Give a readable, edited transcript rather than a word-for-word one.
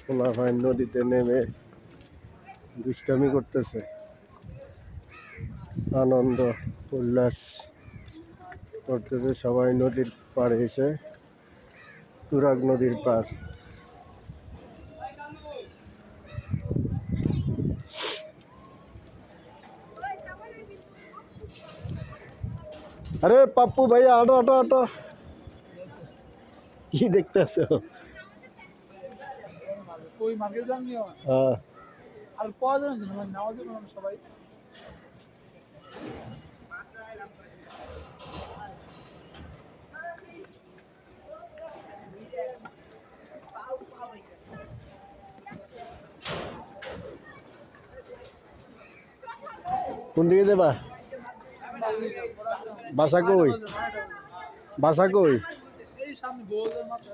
পোলাপান নদীতে নেমে দুষ্টামি করতেছে, আনন্দ উল্লাস করতেছে সবাই নদীর পাড়ে এসে। তুরাগ নদীর পাড়। আরে পাপ্পু ভাইয়া আটো আটো আটো, কি দেখতেছো? আর পাওয়া যাবে না, মানে নেওয়া যাবে না সবাই। কোন দিকে যাবা? বাসা কই? বাসা কই? এই সামনে গোল মাথা।